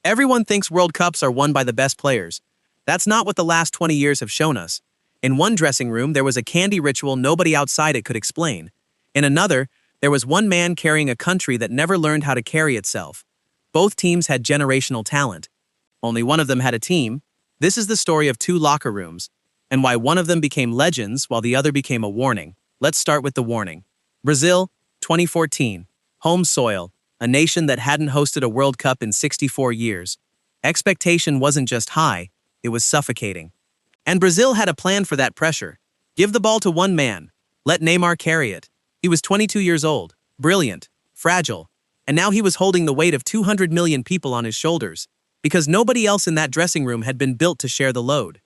Everyone thinks World Cups are won by the best players. That's not what the last 20 years have shown us. In one dressing room, there was a candy ritual nobody outside it could explain. In another, there was one man carrying a country that never learned how to carry itself. Both teams had generational talent. Only one of them had a team. This is the story of two locker rooms, and why one of them became legends while the other became a warning. Let's start with the warning. Brazil, 2014. Home soil, a nation that hadn't hosted a World Cup in 64 years. Expectation wasn't just high, it was suffocating. And Brazil had a plan for that pressure. Give the ball to one man. Let Neymar carry it. He was 22 years old, brilliant, fragile, and now he was holding the weight of 200 million people on his shoulders, because nobody else in that dressing room had been built to share the load.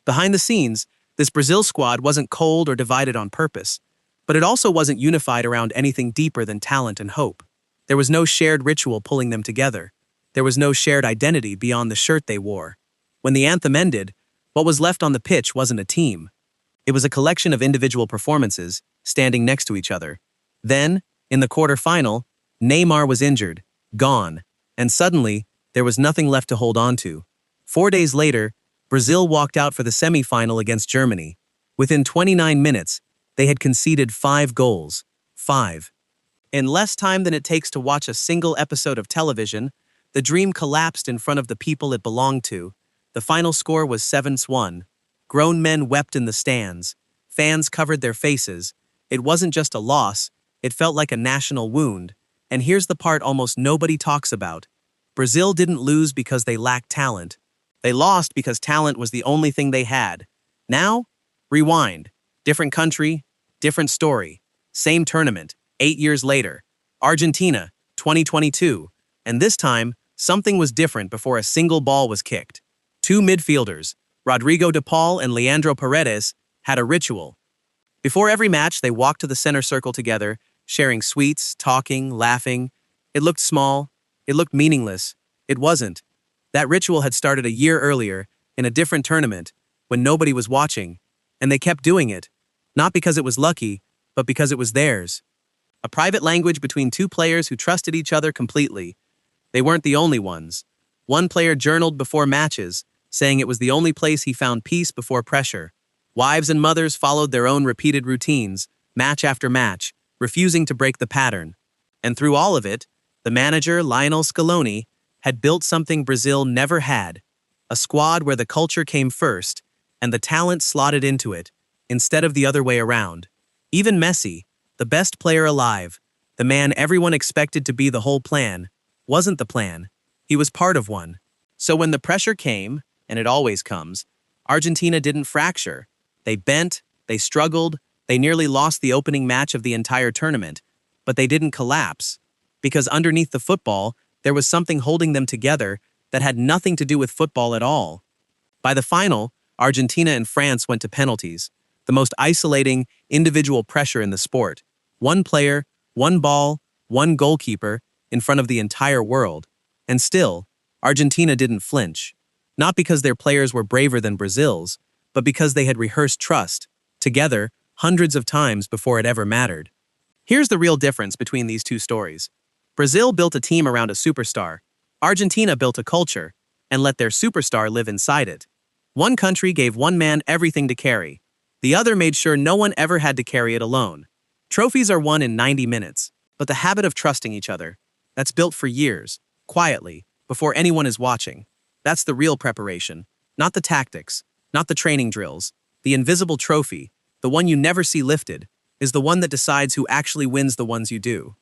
Behind the scenes, this Brazil squad wasn't cold or divided on purpose, but it also wasn't unified around anything deeper than talent and hope. There was no shared ritual pulling them together. There was no shared identity beyond the shirt they wore. When the anthem ended, what was left on the pitch wasn't a team. It was a collection of individual performances, standing next to each other. Then, in the quarter-final, Neymar was injured, gone, and suddenly, there was nothing left to hold on to. 4 days later, Brazil walked out for the semi-final against Germany. Within 29 minutes, they had conceded 5 goals. 5. In less time than it takes to watch a single episode of television, the dream collapsed in front of the people it belonged to. The final score was 7-1. Grown men wept in the stands. Fans covered their faces. It wasn't just a loss, it felt like a national wound. And here's the part almost nobody talks about. Brazil didn't lose because they lacked talent. They lost because talent was the only thing they had. Now, rewind. Different country, different story. Same tournament, 8 years later. Argentina, 2022. And this time, something was different before a single ball was kicked. Two midfielders, Rodrigo de Paul and Leandro Paredes, had a ritual. Before every match, they walked to the center circle together, sharing sweets, talking, laughing. It looked small. It looked meaningless. It wasn't. That ritual had started a year earlier, in a different tournament, when nobody was watching, and they kept doing it, not because it was lucky, but because it was theirs. A private language between two players who trusted each other completely. They weren't the only ones. One player journaled before matches, saying it was the only place he found peace before pressure. Wives and mothers followed their own repeated routines, match after match, refusing to break the pattern. And through all of it, the manager, Lionel Scaloni, had built something Brazil never had, a squad where the culture came first and the talent slotted into it, instead of the other way around. Even Messi, the best player alive, the man everyone expected to be the whole plan, wasn't the plan. He was part of one. So when the pressure came, and it always comes, Argentina didn't fracture. They bent, they struggled, they nearly lost the opening match of the entire tournament, but they didn't collapse. Because underneath the football, there was something holding them together that had nothing to do with football at all. By the final, Argentina and France went to penalties, the most isolating, individual pressure in the sport. One player, one ball, one goalkeeper, in front of the entire world. And still, Argentina didn't flinch. Not because their players were braver than Brazil's, but because they had rehearsed trust, together, hundreds of times before it ever mattered. Here's the real difference between these two stories. Brazil built a team around a superstar. Argentina built a culture, and let their superstar live inside it. One country gave one man everything to carry. The other made sure no one ever had to carry it alone. Trophies are won in 90 minutes, but the habit of trusting each other, that's built for years, quietly, before anyone is watching. That's the real preparation, not the tactics, not the training drills. The invisible trophy, the one you never see lifted, is the one that decides who actually wins the ones you do.